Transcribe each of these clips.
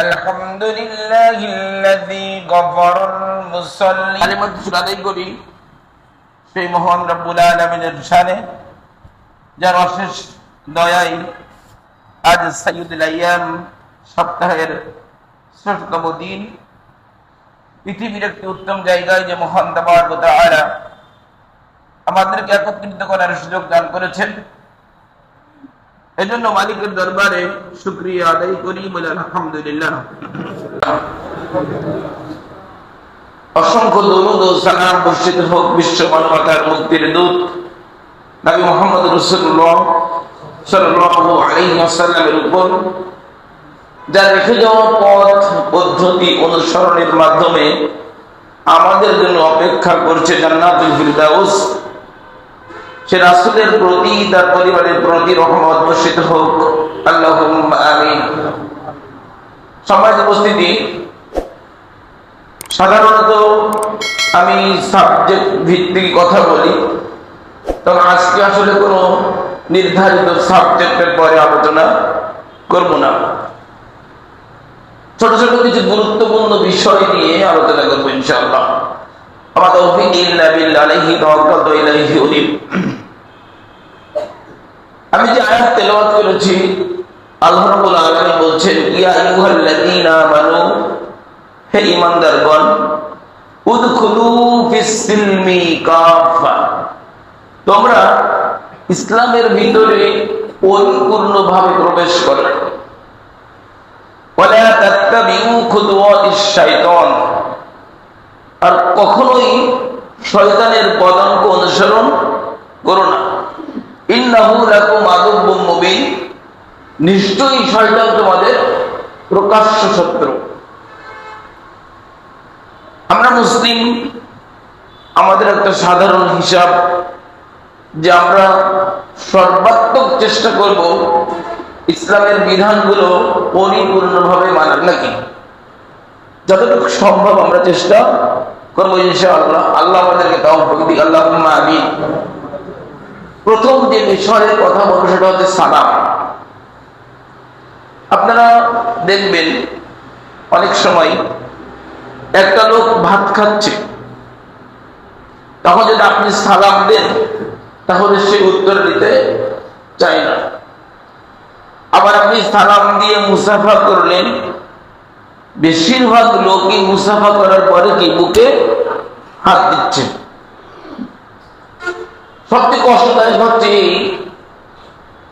আলহামদুলিল্লাহিল্লাযী গফারাল মুসাল্লিন কালিমাত শুনাই করি সেই মহান রব্বুল আলামিনের শানে, যার অশেষ দয়ায় আজ সাইয়্যিদুল আইয়াম, সপ্তাহের শ্রেষ্ঠতম দিন, পৃথিবীর একটি উত্তম জায়গায় যে মহান তাবারক ওয়া তাআলা আমাদেরকে একত্রিত করার সুযোগ দান করেছেন, এজন্য মালিকের দরবারে শুকরিয়া আদায় করি, বলে আলহামদুলিল্লাহ। অসংখ্য দরুদ ও সালাম বর্ষিত হোক বিশ্ব মানবতার মুক্তির দূত নবী মুহাম্মদ রাসূলুল্লাহ সাল্লাল্লাহু আলাইহি ওয়াসাল্লামের উপর, যার রেখে যাওয়া পথ পদ্ধতি অনুসরণের মাধ্যমে আমাদের জন্য অপেক্ষা করছে জান্নাতুল ফিরদাউস। সে রাসূলের প্রতি, তার পরিবারের প্রতি রহমত বর্ষিত হোক, আল্লাহুম্মা আমিন। সম্মানিত উপস্থিতি, সাধারণত আমি সাবজেক্ট ভিত্তিক কথা বলি, তবে আজকে আসলে কোনো নির্ধারিত সাবজেক্টের পরে আলোচনা করব না, ছোট ছোট কিছু গুরুত্বপূর্ণ বিষয় নিয়ে আলোচনা করবো ইনশাআল্লাহ। আমার তৌফিক ইল্লা বিল্লাহ, আলাইহি তাওয়াক্কালতু ওয়া ইলাইহি উনীব। আমি যে আয়াত তেলাওয়াত করেছি, আল্লাহ রাব্বুল আলামিন বলছেন, ইয়া আইয়ুহাল্লাযীনা আমানু, হে ঈমানদারগণ, উদখুলু ফিস সিলমি কাফা, তোমরা ইসলামের ভিতরে পরিপূর্ণভাবে প্রবেশ করো। ওয়ালা তাত্তাবিউ খুতুওয়াতিশ শাইতান, আর কখনোই শয়তানের পদাঙ্ক অনুসরণ করো না। ইন্নাহু লাকুম আদুব্বুম মুবিন, নিশ্চয়ই শয়তান তোমাদের প্রকাশ্য শত্রু। আমরা মুসলিম, আমাদের একটা সাধারণ হিসাব যে আমরা সর্বাত্মক চেষ্টা করব ইসলামের বিধানগুলো পরিপূর্ণভাবে মানার, নাকি যতটুকু সম্ভব আমরা চেষ্টা করবো ইনশাআল্লাহ। আল্লাহ আমাদেরকে তৌফিক দিক, আল্লাহুম্মা আমিন। প্রথম যে বিষয়ের কথা বলবো সেটা হচ্ছে সালাম। আপনারা দেখবেন অনেক সময় একটা লোক ভাত খাচ্ছে, তখন যদি আপনি সালাম দেন তাহলে সে উত্তর দিতে চায় না। আবার আপনি সালাম দিয়ে মুসাফা করলেন, বেশিরভাগ লোকই মুসাফা করার পরে কি বুকে হাত দিচ্ছে। সবচেয়ে কষ্টদায়ক হচ্ছে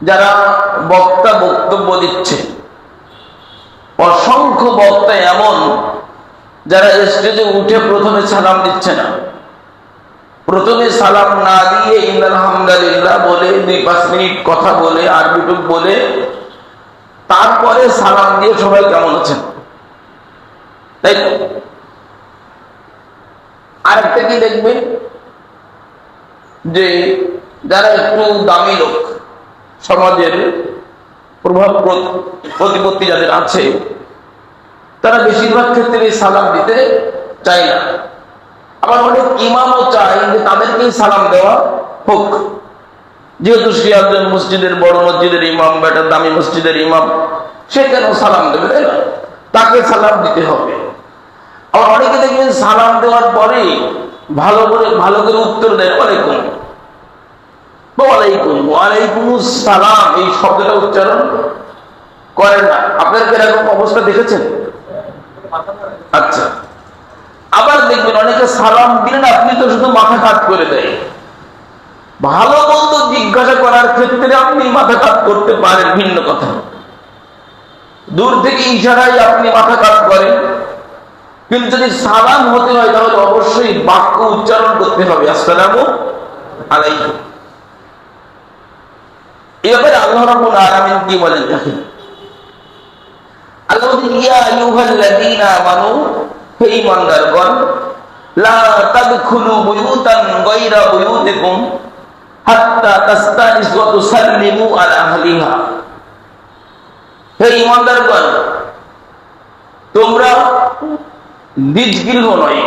যারা বক্তা বক্তব্য দিচ্ছে। অসংখ্য বক্তা এমন যারা স্টেজে উঠে প্রথমে সালাম দিচ্ছে না, প্রথমে সালাম না দিয়ে ইন্নাল হামদালিল্লাহ বলে 2-5 মিনিট কথা বলে আরবিটুক বলে তারপরে সালাম দিয়ে সবাই কেমন আছেন, তাই তো? আরেকটা কি দেখবেন, যে যারা একটু দামি লোক, সমাজের প্রভাব প্রতিপত্তি যাদের আছে, তারা বেশিরভাগ ক্ষেত্রে সালাম দিতে চায় না। আবার অনেক ইমামও চায় যে তাদেরকেই সালাম দেওয়া হোক, যেহেতু সে একজন মসজিদের, বড় মসজিদের ইমাম বা একটা দামি মসজিদের ইমাম, সে কেন সালাম দেবে, তাই না? তাকে সালাম দিতে হবে। আবার অনেকে দেখবেন সালাম দেওয়ার পরে ভালো করে উত্তর দেয় ওয়ালাইকুম, ওয়ালাইকুম, ওয়ালাইকুম সালাম, এই শব্দটা উচ্চারণ করেন না। আপনারা কি এরকম অবস্থা দেখেছেন? আচ্ছা। আবার দেখবেন অনেকে সালাম দিলেন, আপনি তো শুধু মাথা কাত করে দেয়। ভালো মন্দ জিজ্ঞাসা করার ক্ষেত্রে আপনি মাথা কাত করতে পারেন, ভিন্ন কথা। দূর থেকে ইশারায় আপনি মাথা কাত করেন, কিন্তু যদি সালাম হতে হয় তাহলে অবশ্যই বাক্য উচ্চারণ করতে হবে, আসসালামু আলাইকুম। এই ব্যাপারে আল্লাহ রাব্বুল আলামিন কি বলেন দেখেন। আল্লাহ বলেন, ইয়া আইয়ুহাল্লাযীনা আমানু, হে ঈমানদারগণ, লা তাদখুলু বুয়ুতান গায়রা বুয়ুতিকুম হাত্তা তাস্তানিসু ওয়া তুসাল্লিমু আলা আহলিহা। হে ঈমানদারগণ, তোমরা নিজ গৃহ নয়,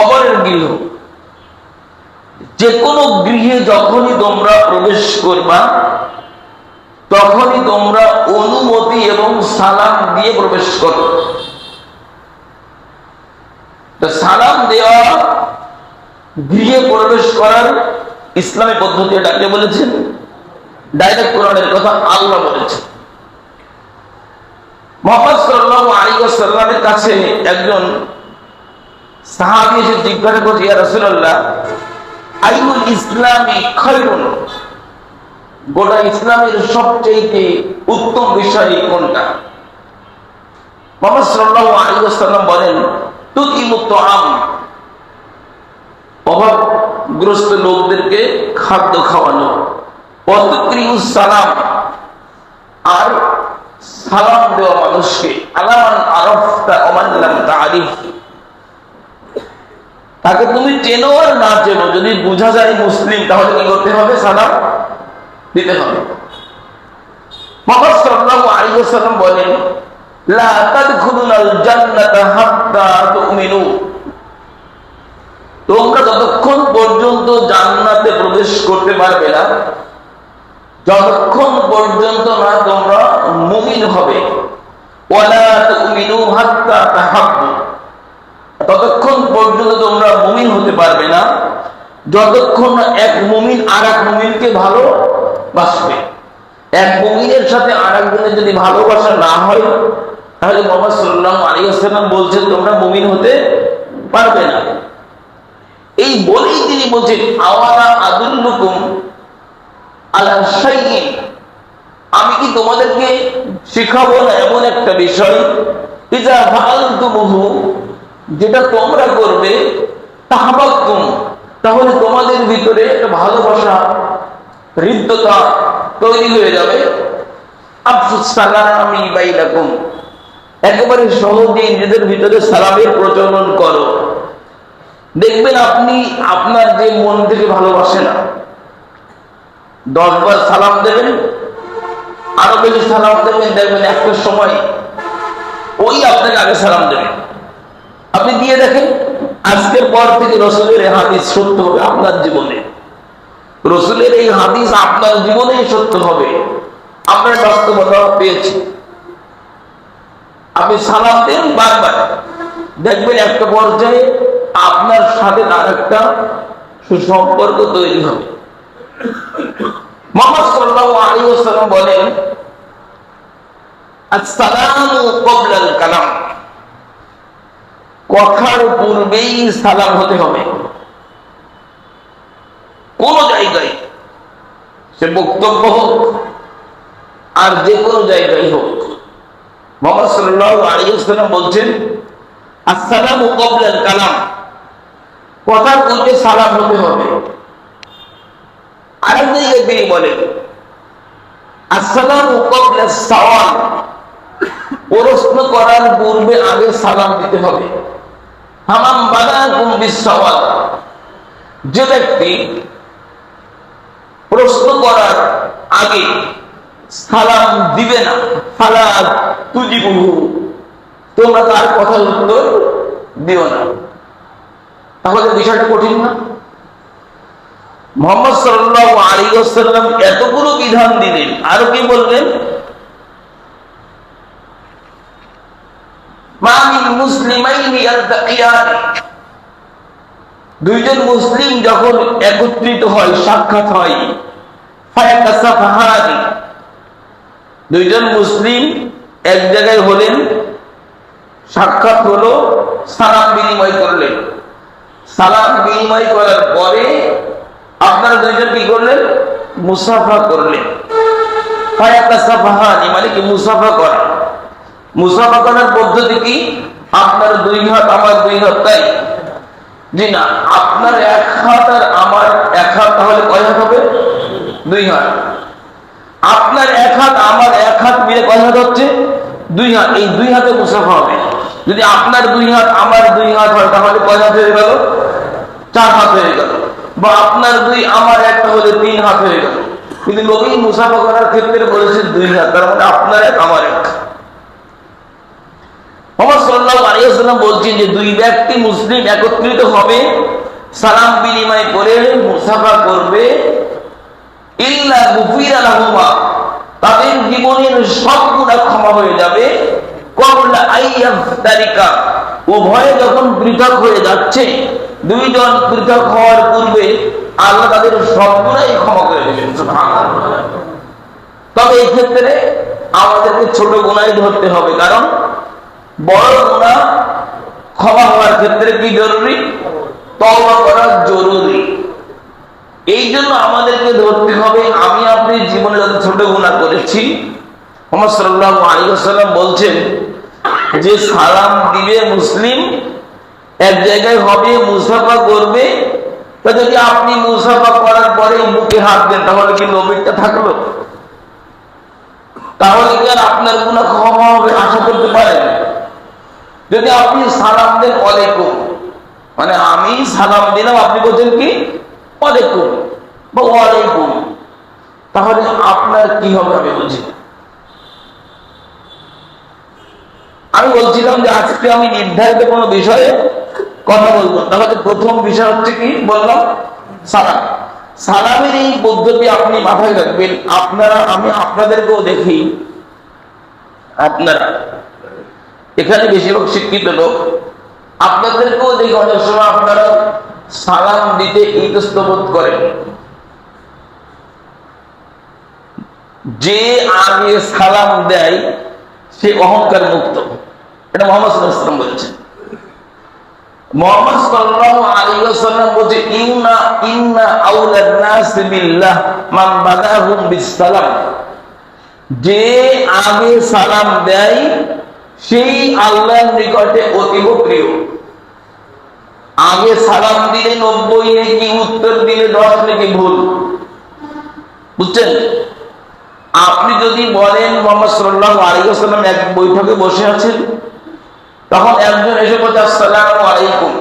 অপরের গৃহ, যে কোনো গৃহে যখনই তোমরা প্রবেশ করবা তখনই তোমরা অনুমতি এবং সালাম দিয়ে প্রবেশ করো। সালাম দেওয়া গৃহে প্রবেশ করার ইসলামী পদ্ধতি, এটাকে বলেছেন ডাইরেক্ট কোরআনের কথা আল্লাহ বলেছেন। মুহাম্মদ সাল্লাল্লাহু আলাইহি ওয়াসাল্লামের কাছে একজন সাহাবী এসে জিজ্ঞাসা করছে, ইয়া রাসূলুল্লাহ, আইয়ুল ইসলামি খায়রুন, গোটা ইসলামের সবচেয়ে উত্তম বিষয় কোনটা? মুহাম্মদ সাল্লাল্লাহু আলাইহি ওয়াসাল্লাম বলেন, তুতিমুত তাআম, অভাবগ্রস্ত লোকদেরকে খাদ্য খাওয়ানো, ওয়াতুকরিউস সালাম, আর সালাম দেওয়া মানুষকে, আলামান আরাফতা ওয়া মান লাম তা'রিফ, তাকে তুমি চেনো আর না চেনো, যদি বোঝা যায় মুসলিম তাহলে কি করতে হবে? সালাম দিতে হবে। মুহাম্মদ সাল্লাল্লাহু আলাইহি ওয়াসাল্লাম বলেন, লা তাদখুলুনাল জান্নাতা হাত্তা তুমিনু, তোমরা ততক্ষণ পর্যন্ত জান্নাতে প্রবেশ করতে পারবে না যতক্ষণ পর্যন্ত না তোমরা মুমিন হবে। ওয়ালা তুমিনু হাত্তা তাহাব্বু, ততক্ষণ পর্যন্ত তোমরা মুমিন হতে পারবে না যতক্ষণ না এক মুমিন আর এক মুমিনকে ভালোবাসবে। এক মুমিনের সাথে আর একজনের যদি ভালোবাসা না হয় তাহলে মুহাম্মদ সাল্লাল্লাহু আলাইহি ওয়াসাল্লাম বলছেন তোমরা মুমিন হতে পারবে না। এই বলেই তিনি বলছেন, আওয়ালা আদুল্লুকুম আলা শাইইন, আমি কি তোমাদেরকে শিখাবো না এমন একটা বিষয়, ইজা ফাআলতুমুহু, যেটা তোমরা করবে, তাহাব্বাতুম, তাহলে তোমাদের ভিতরে একটা ভালোবাসা, হৃদ্যতা তৈরি হয়ে যাবে। আফসুস সালামি বাইনাকুম, একেবারে সহজেই নিজেদের ভিতরে সালামের প্রচলন করো। দেখবেন আপনি আপনার যে মন থেকে ভালোবাসে না, 10 বার সালাম দেবেন, আরো বেশি সালাম দেবেন, দেখবেন একটা সময় ওই আপনাকে আগে সালাম দেবেন। আপনি দিয়ে দেখেন, আজকের পর থেকে রসুলের এই হাদিস সত্য হবে আপনার জীবনে, রসুলের এই হাদিস আপনার জীবনেই সত্য হবে। আপনার বাস্তবতা পেয়েছি, আপনি সালাম দেন বারবার, দেখবেন একটা পর্যায়ে আপনার সাথে আর একটা সুসম্পর্ক তৈরি হবে। মুহাম্মদ সাল্লাল্লাহু আলাইহি ওয়াসাল্লাম বলেন, আসসালামু ক্বাবলাল কালাম, কথার পূর্বেই সালাম হতে হবে। কোন জায়গায়, সে বক্তব্য হোক আর যে কোনো জায়গায় হোক, মুহাম্মদ সাল্লাল্লাহু আলাইহি ওয়াসাল্লাম বলছেন, আসসালামু ক্বাবলাল কালাম, কথার পূর্বে সালাম হতে হবে। আরেক জায়গায় তিনি বলেন, আসসালামু ক্বাবলাস সাওয়াল, প্রশ্ন করার পূর্বে আগে সালাম দিতে হবে। হামাম বাদাকুম বিস সাওয়াল, যে ব্যক্তি প্রশ্ন করার আগে সালাম দিবে না, ফালা তুজিবুহু, তোমরা তার কথার উত্তর দিও না। তাহলে বিষয়টা কঠিন না? মুহাম্মদ সাল্লাল্লাহু আলাইহি ওয়াসাল্লাম এতগুলো বিধান দিলেন, আরো কি বললেন, মা মিন মুসলিমাইনি ইয়ালতাকিয়ান, দুইজন মুসলিম যখন একত্রিত হয়, সাক্ষাৎ হয়, ফায়াতাসাফাহানি, দুইজন মুসলিম এক জায়গায় হলেন, সাক্ষাৎ হলো, সালাম বিনিময় করলেন, সালাম বিনিময় করার পরে আপনারা দুইজন কি করলেন? মুসাফা করলেন। ফায়াতাসাফাহানি মানে কি? মুসাফা করা। মুসাফা করার পদ্ধতি কি? আপনার 2 হাত আমার 2 হাত, তাই? জি না, আপনার 1 হাত আর আমার 1 হাত, তাহলে কয় হাত হবে? 2 হাত। আপনার 1 হাত আমার 1 হাত মিলে কয় হাত হচ্ছে? 2 হাত। এই 2 হাতে মুসাফা হবে। যদি আপনার 2 হাত আমার 2 হাত হয় তাহলে কয় হাত হয়ে গেল? 4 হাত হয়ে গেল। বা আপনার 2 আমার 1 তাহলে 3 হাত হয়ে গেল। কিন্তু নবী মুসাফা করার ক্ষেত্রে বলেছেন 2 হাত, তার মানে আপনার 1 আমার 1। মুহাম্মদ সাল্লাল্লাহু আলাইহি ওয়াসাল্লাম বলছেন যে 2 ব্যক্তি মুসলিম একত্রিত হবে, সালাম বিনিময় করে মুসাফা করবে, ইল্লা গুফিরা লাহুমা, তাদের জীবনের সব গুনাহ ক্ষমা হয়ে যাবে। কবলা আইয়াফতারিকা, উভয়ে যখন পৃথক হয়ে যাচ্ছে, দুইজন পৃথক হওয়ার পূর্বে আল্লাহ তাদের সব গুনাহ ক্ষমা করে দেবেন। সুবহানাল্লাহ। তবে এই ক্ষেত্রে আমাদেরকে ছোট গুনাহই ধরতে হবে, কারণ বড় গুনাহ ক্ষমা হওয়ার ক্ষেত্রে কি জরুরি? তওবা করা জরুরি। এই জন্য আমাদেরকে ধরতে হবে, আমি আপনি জীবনে যত ছোট গুনাহ করেছি, মুহাম্মদ সাল্লাল্লাহু আলাইহি ওয়াসাল্লাম বলছেন যে সালাম দিবে মুসলিম, এক জায়গায় হবে, মুসাফা করবে, তো যদি আপনি মুসাফা করার পরে বুকে হাত দেন, তাহলে কি নবীটা থাকলো? তাহলে কি আর আপনার গুনাহ ক্ষমা হবে আশা করতে পারেন? যদি আপনি সালাম দেন ওয়ালাইকুম, মানে আমি সালাম দিলাম, আপনি বলছেন কি ওয়ালাইকুম বা ওয়ালাইকুম, তাহলে আপনার কি হবে আমি বুঝি। আমি বলছিলাম যে আজকে আমি নির্ধারিত কোনো বিষয়ে কথা বলবো। তাহলে প্রথম বিষয় হচ্ছে কি বললাম? সালাম। সালামের এই পদ্ধতি আপনি মাথায় রাখবেন। আমি আপনাদেরকেও দেখি, আপনারা এখানে বেশিরভাগ শিক্ষিত লোক, আপনাদেরকেও দেখি অনেক সময় আপনারা সালাম দিতে ইতস্তত বোধ করেন। যে আগে সালাম দেয় সে অহংকার মুক্ত, এটা মুহাম্মদ সাল্লাল্লাহু আলাইহি ওয়াসাল্লাম বলেছেন। মুহাম্মদ সাল্লাল্লাহু আলাইহি ওয়াসাল্লাম বলেছে, ইন্না আউলান নাস বিল্লাহ মান বাদাহুম বিসসালাম। যে আগে সালাম দেয় সেই আল্লাহর নিকটে অতীব প্রিয়। আগে সালাম দিলে 90 নেকি, উত্তর দিলে 10 নেকি ভুল, বুঝছেন? আপনি যদি বলেন মুহাম্মদ সাল্লাল্লাহু আলাইহি ওয়াসাল্লাম এক বৈঠকে বসে আছেন, তখন একজন এসে বলছে আসসালামু আলাইকুম,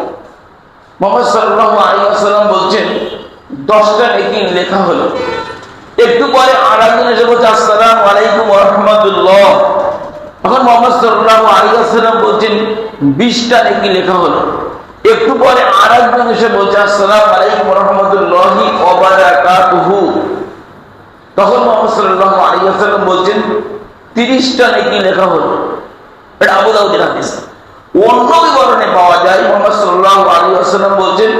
মুহাম্মদ সাল্লাল্লাহু আলাইহি ওয়াসাল্লাম বলছেন 10টা নেকি লেখা হলো। একটু পরে আরেকজন এসে বলছে আসসালামু আলাইকুম ওয়া রাহমাতুল্লাহ, তখন মুহাম্মদ সাল্লাল্লাহু আলাইহি ওয়াসাল্লাম বলছেন 20টা নেকি লেখা হলো। একটু পরে আরেকজন এসে বলছে আসসালামু আলাইকুম ওয়া রাহমাতুল্লাহি ওয়া বারাকাতুহু, তখন মুহাম্মদ সাল্লাল্লাহু আলাইহি ওয়াসাল্লাম বলছেন 30টা নেকি লেখা হলো। এটা আবু দাউদের হাদিস। অন্য বিবরণে পাওয়া যায় মুহাম্মদ সাল্লাল্লাহু আলাইহি ওয়াসাল্লাম বলছেন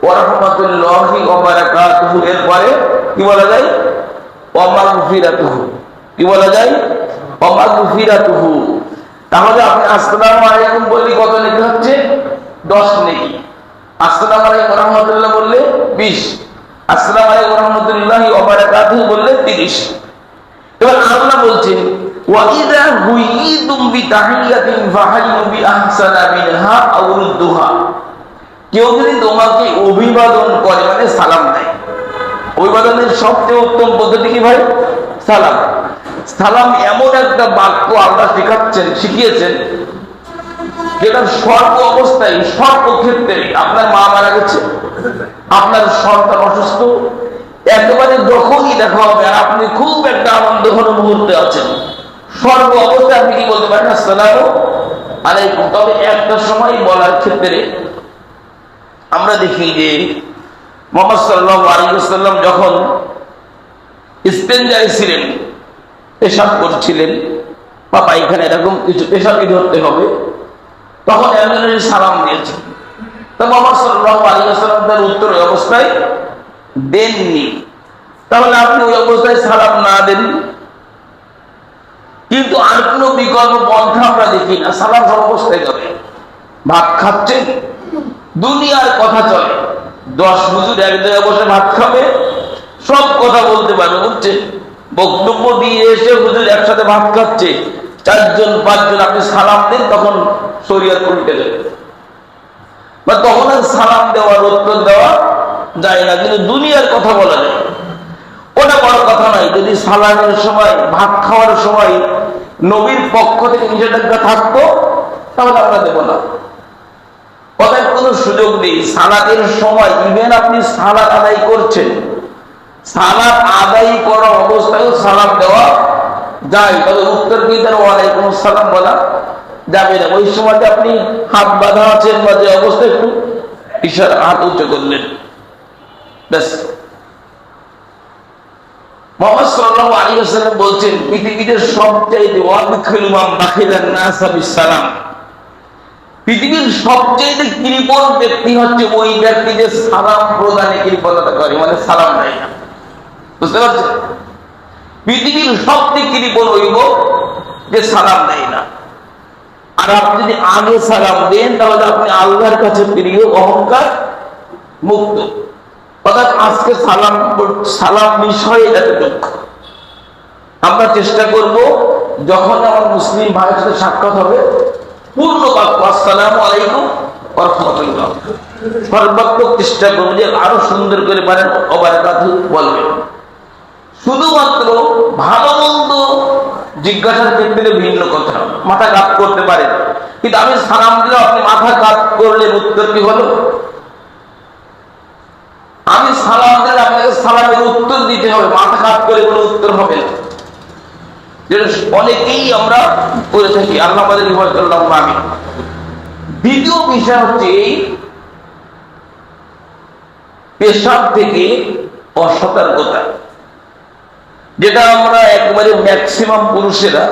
ওয়া রাহমাতুল্লাহি ওয়া বারাকাতুহু, এরপরে কি বলা যায়? ওয়া মাগফিরাতুহু। কি বলা যায়? ওয়া মাগফিরাতুহু। তাহলে আপনি আসসালামু আলাইকুম বললে কত নেকি হচ্ছে? 10 নেকি। আসসালামু আলাইকুম ওয়া রাহমাতুল্লাহ বললে 20, আসসালামু আলাইকুম ওয়া রাহমাতুল্লাহি ওয়া বারাকাতুহু বললে 30। এবার আল্লাহ বলছেন ওয়া ইযা হুয়িতুম বিতাহিয়াতিন ফাহাইয়ু বিআহসানা মিনহা আও রুদ্দুহা। কেউ যদি তোমাকে অভিবাদন করে, মানে সালাম দেয়, অভিবাদনের সবচেয়ে উত্তম পদ্ধতি কি ভাই? সালাম। সালাম এমন একটা বাক্য আল্লাহ শিখিয়েছেন যেটা সর্ব অবস্থায়, সর্বক্ষেত্রে, আপনার মা মারা গেছে, আপনার সন্তান অসুস্থ, একেবারে যখনই দেখা হবে আর আপনি খুব একটা আনন্দ ঘন মুহূর্তে আছেন, সর্ব অবস্থায় আপনি কি বলতে পারেন? আসসালামু আলাইকুম। তবে একটা সময় বলার ক্ষেত্রে আমরা দেখি যে মুহাম্মদ সাল্লাল্লাহু আলাইহি ওয়াসাল্লাম যখন ইস্তেনজায় ছিলেন, পেশাব করছিলেন বা পায়খানা, এরকম কিছু পেশাবই ধরতে হবে, তখন একজনের সালাম দিয়েছেন। তো মুহাম্মদ সাল্লাল্লাহু আলাইহি ওয়াসাল্লাম তার উত্তর ওই অবস্থায় দেননি। তাহলে আপনি ওই অবস্থায় সালাম না দেন, কিন্তু আর কোনো বিকল্প পন্থা আমরা দেখি না, সালাম সব অবস্থায় যাবে। ভাত খাচ্ছেন, দুনিয়ার কথা চলে, 10 হুজুর এক জায়গায় বসে ভাত খাবে, সব কথা বলতে পারবে, বুঝছেন? বক্তব্য দিয়ে এসে হুজুর একসাথে ভাত খাচ্ছে, 4 জন 5 জন, আপনি সালাম দেন, তখন শরীয়ত উল্টে যাবে, বা তখন আর সালাম দেওয়ার উত্তর দেওয়া যায় না। কিন্তু দুনিয়ার কথা বলা যায়, ওটা বড় কথা নাই। যদি সালামের সময়, ভাত খাওয়ার সময় নবীর পক্ষ থেকে নিষেধাজ্ঞা থাকতো, তাহলে আমরা দেব না, কথার কোনো সুযোগ নেই। সালাতের সময় ইভেন আপনি সালাত আদায় করছেন, সালাত আদায় করা অবস্থায় সালাম দেওয়া যায়, তবে উত্তর কি তার ওয়ালাইকুম আসসালাম বলা যাবে না। ওই সময়তে আপনি হাত বাঁধা আছেন বা যে অবস্থায় একটু ইশারা, হাত উঁচু করলেন, ব্যাস। মুহাম্মদ সাল্লাল্লাহু আলাইহি ওয়াসাল্লাম বলছেন, পৃথিবীতে সবচাইতে ওয়াবিখিলু মান বাখিলান নাস বিসালাম, পৃথিবীর সবচেয়ে কৃপণ ব্যক্তি হচ্ছে ওই ব্যক্তি যে সালাম প্রদানে কৃপণতা করে, মানে সালাম দেয় না। বুঝতে পারছেন? পৃথিবীর সবচেয়ে কৃপণ হইব যে সালাম দেয় না। আর আপনি যদি আগে সালাম দেন তাহলে আপনি আল্লাহর কাছে প্রিয়, অহংকার মুক্ত। অর্থাৎ আজকে সালাম বিষয়ে এতটুকু আমরা চেষ্টা করব, যখন আমার মুসলিম ভাইয়ের সাথে সাক্ষাৎ হবে পূর্ণ বাক্য আসসালামু আলাইকুম ওয়া রাহমাতুল্লাহ, সর্বাত্মক চেষ্টা করব যে আরো সুন্দর করে পারেন ওবারাকাতু বলবেন। শুধুমাত্র ভালো মন্দ জিজ্ঞাসার ক্ষেত্রে ভিন্ন কথা, মাথা কাত করতে পারেন, কিন্তু আমি সালাম দিলে আপনি মাথা কাত করলে উত্তর কি হলো? আমি সালাম দিলে আপনাকে সালামের উত্তর দিতে হবে, মাথা কাত করে কোনো উত্তর হবে না। অনেকেই আমরা করে থাকি, আল্লাহ আমাদের হেফাজত করুন, আমিন। দ্বিতীয় বিষয় হচ্ছে এই পেশাব থেকে অসতর্কতা, যেটা আমরা একবারে ম্যাক্সিমাম পুরুষেরা,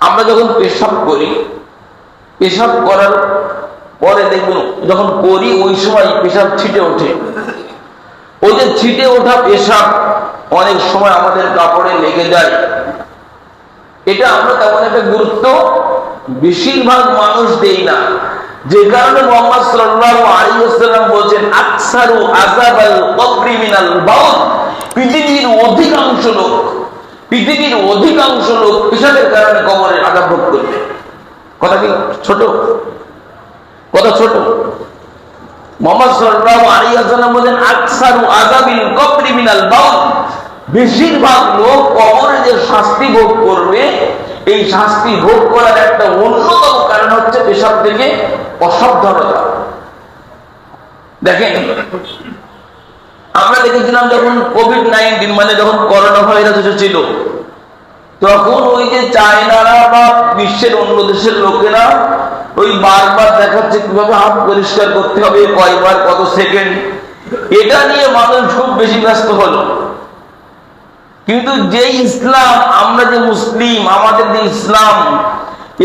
আমরা যখন পেশাব করি, পেশাব করার পরে দেখুন যখন করি ওই সময় পেশাব ছিটে ওঠে, ওই যে ছিটে ওঠা পেশাব অনেক সময় আমাদের কাপড়ে লেগে যায়। এটা আমরা তেমন একটা গুরুত্ব বেশিরভাগ মানুষ দেই না, যে কারণে মুহাম্মদ সাল্লাল্লাহু আলাইহি ওয়াসাল্লাম বলেন, আকসারু আযাবাল কবরি মিনাল বাউল, পৃথিবীর অধিকাংশ লোক পেশাবের কারণে কবরের আযাব ভোগ করবে। কথা কি ছোট? কথা ছোট? মুহাম্মদ সাল্লাল্লাহু আলাইহি ওয়াসাল্লাম বলেন, আকসারু আযাবিল কবরি মিনাল বাউল, বেশিরভাগ লোক কবরে যে শাস্তি ভোগ করবে, এই শাস্তি ভোগ করার একটা অন্যতম কারণ হচ্ছে পেশাব থেকে অসাবধানতা। দেখেন, আমরা দেখেছিলাম যখন কোভিড-19 মানে যখন করোনা ভাইরাস এসেছিল, তখন ওই যে চায়নারা বা বিশ্বের অন্য দেশের লোকেরা ওই বারবার দেখাচ্ছে কিভাবে হাত পরিষ্কার করতে হবে, কয়বার, কত সেকেন্ড, এটা নিয়ে মানুষ খুব বেশি ব্যস্ত হলো। কিন্তু যে ইসলাম, আমরা যে মুসলিম, আমাদের যে ইসলাম,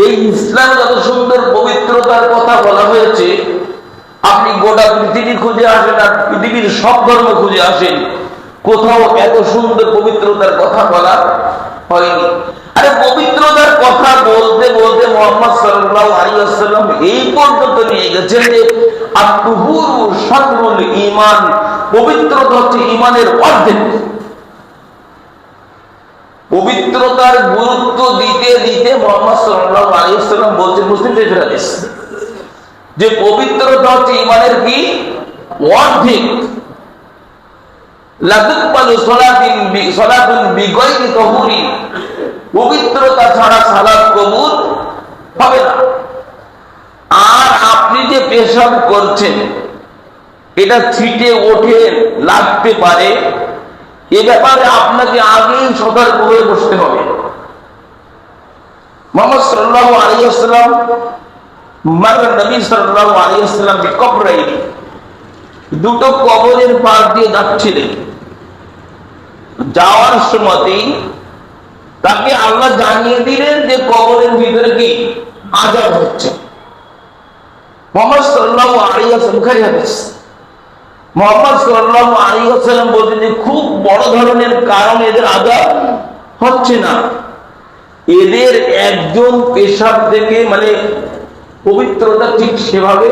এই ইসলামে যত সুন্দর পবিত্রতার কথা বলা হয়েছে, আপনি গোটা পৃথিবী খুঁজে আসেন আর পৃথিবীর সব ধর্ম খুঁজে আসেন, কোথাও এত সুন্দর পবিত্রতার কথা বলা হয়নি। আরে পবিত্রতার কথা বলতে বলতে মুহাম্মদ সাল্লাল্লাহু আলাইহি ওয়াসাল্লাম এই পর্যন্ত নিয়ে গেছেন যে আত-তুহুরু শাতরুল ঈমান, পবিত্রতা হচ্ছে ঈমানের অর্ধেক। পবিত্রতার গুরুত্ব দিতে দিতে মুহাম্মদ সাল্লাল্লাহু আলাইহি ওয়াসাল্লাম বলছেন, মুসলিম শরীফের হাদিস, যে পবিত্রতা হচ্ছে ঈমানের কি অর্ধেক। লা তুকবালু সালাতুন বিগাইরি তাহুরি, পবিত্রতা ছাড়া সালাত কবুল হবে না। আর আপনি যে পেশাব করছেন, এটা ছিটে ওঠে লাগতে পারে, এ ব্যাপারে আপনাকে আগেই সতর্ক হয়ে বসতে হবে। মুহাম্মদ সাল্লাল্লাহু আলাইহি ওয়াসাল্লাম নবী সাল্লাল্লাহু আলাইহি ওয়াসাল্লাম বিকবরাইনি, দুটো কবরের পাশ দিয়ে যাচ্ছিলেন। যাওয়ার সময়তেই তাকে আল্লাহ জানিয়ে দিলেন যে কবরের ভিতরে কি আযাব হচ্ছে। মুহাম্মদ সাল্লাল্লাহু আলাইহি ওয়াসাল্লাম, বুখারী হাদিস, মুহাম্মদ সাল্লাল্লাহু আলাইহি ওয়াসাল্লাম বলেন যে খুব বড় ধরনের কারণ এদের আযাব হচ্ছে না, এদের একজন পেশাব থেকে মানে পবিত্রতা ঠিক সেভাবে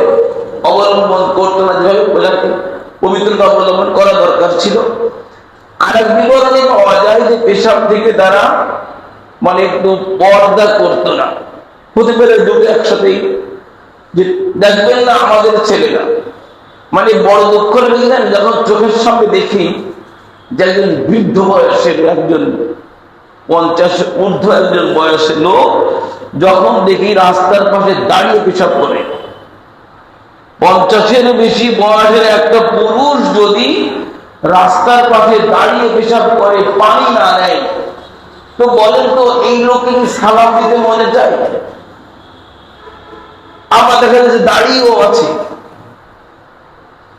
অবলম্বন করতো না, যেভাবে পবিত্রতা অবলম্বন করা দরকার ছিল। আর এক বিবরণে পাওয়া যায় যে পেশাব থেকে তারা মানে একটু পর্দা করতো না। হতে পারে দুটো একসাথেই, যে দেখবেন না আমাদের ছেলেরা, মানে বড় দুঃখ লেগে যায় যখন চোখের সামনে দেখি যে একজন বৃদ্ধ বয়সের, একজন 50 ঊর্ধ্ব একজন বয়সের লোক যখন দেখি রাস্তার পাশে দাঁড়িয়ে পেশাব করে। 50-এর বেশি বয়সের একটা পুরুষ যদি রাস্তার পাশে দাঁড়িয়ে পেশাব করে, পানি না নেয়, তো বলেন তো এই লোককে কি সালাম দিতে মনে চায়? আমরা দেখা যাচ্ছে দাঁড়িয়েও আছে,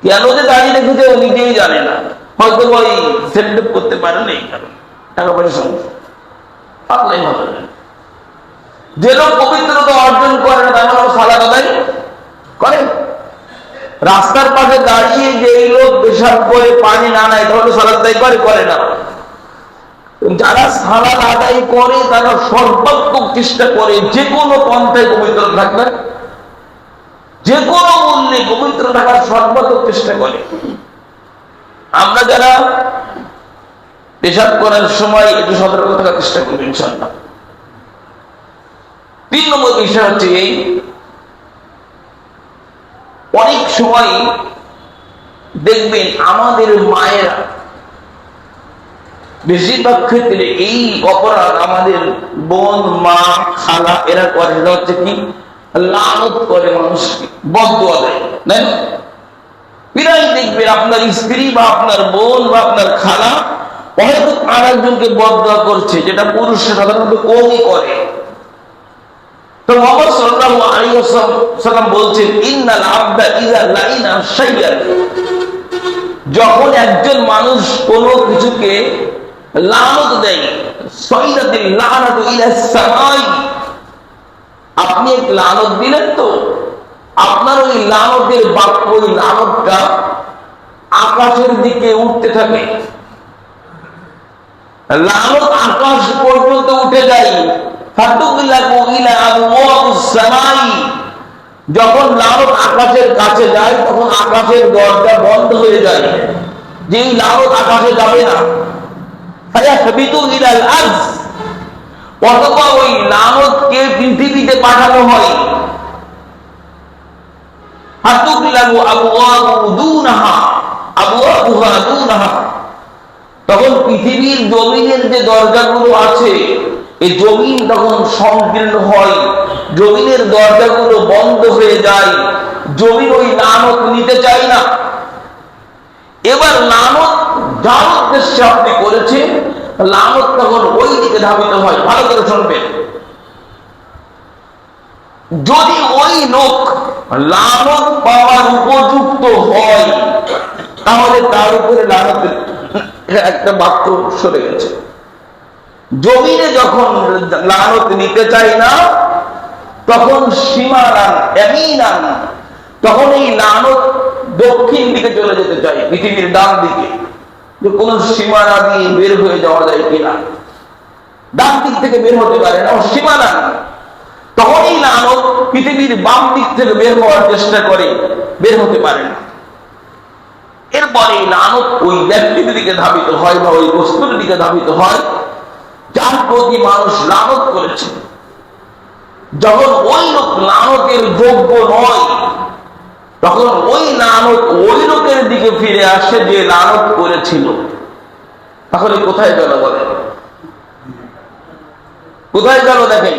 কেন যে দাঁড়িয়ে রেখেছে ও নিজেই জানে না। হয়তো ওই সেন্ড করতে পারেন এই কারণে, টাকা পয়সা সমস্যা, পাতলাই হবে না। যে লোক পবিত্রতা অর্জন করে না তার মানে সালাত আদায় করে। রাস্তার পাশে দাঁড়িয়ে যে লোক পেশাব করে পানি না নেয় তাহলে সালাত আদায় করে না। যারা সালাত আদায় করে তারা সর্বাত্মক চেষ্টা করে যে কোনো পন্থায় পবিত্র থাকবে, যে কোনো মূল্যে পবিত্র থাকার সর্বাত্মক চেষ্টা করে। আমরা যারা পেশাব করার সময় একটু সতর্ক থাকার চেষ্টা করবো ইনশাআল্লাহ। 3 নম্বর বিষয় হচ্ছে এই, অনেক সময় দেখবেন আমাদের মায়েরা বেশিরভাগ ক্ষেত্রে এই অপরাধ আমাদের বোন, মা, খালা এরা করে। সেটা হচ্ছে কি, লানত করে মানুষকে, বদদুয়া দেয়। প্রায় দেখবেন আপনার স্ত্রী বা আপনার বোন বা আপনার খালা হয়তো আর একজনকে বদদুয়া করছে, যেটা পুরুষরা সাধারণত কমই করে। তো মুহাম্মদ সাল্লাল্লাহু আলাইহি ওয়াসাল্লাম বলছেন, ইন্নাল আবদা ইযা লাইনা শাইয়ান, যখন একজন মানুষ কোনো কিছুকে লানত দেয়, সাইদাতিল লানাতু ইলাস সামাই, আপনি এক লানত দিলেন তো আপনার ওই লানতের বাক্য, ওই লানতটা আকাশের দিকে উঠতে থাকে, লানত আকাশ পর্যন্ত উঠে যায়। যখন লানত আকাশের কাছে যায় তখন আকাশের দরজা বন্ধ হয়ে যায়, যে লানত আকাশে যাবে না। অথবা ওই লানতকে পৃথিবীতে পাঠানো হয়, তখন পৃথিবীর জমিনের যে দরজাগুলো আছে এই জমিন তখন সংকীর্ণ হয়, জমিনের দরজাগুলো বন্ধ হয়ে যায়, জমিন ওই লানত নিতে চায় না। এবার লানত যার উদ্দেশ্যে আপনি করেছেন, লানত তখন ওই দিকে ধাবিত হয়। ভালো করে শুনবেন, যদি ওই লোক লানত পাওয়ার উপযুক্ত হয় তাহলে তার উপরে লানতের একটা বাক্য সরে গেছে। জমিনে যখন লানত নিতে চাই না তখন সীমানান এমিনান, তখন এই লানত দক্ষিণ দিকে চলে যেতে চাই, পৃথিবীর ডান দিকে, যে কোন সীমানা দিয়ে বের হয়ে যাওয়া যায় কিনা, ডান দিক থেকে বের হতে পারে না, সীমানান। তখন এই লানত পৃথিবীর বাম দিক থেকে বের হওয়ার চেষ্টা করে, বের হতে পারে না। এরপরে এই লানত ওই ব্যক্তির দিকে ধাবিত হয় বা ওই বস্তুর দিকে ধাবিত হয় যার প্রতি মানুষ লানত করেছে। যখন ওই লোক লানতের যোগ্য নয় তখন ওই লানত ওই লোকের দিকে ফিরে আসে যে লানত করেছিল। তাহলে কোথায় গেল বলেন, কোথায় গেল? দেখেন,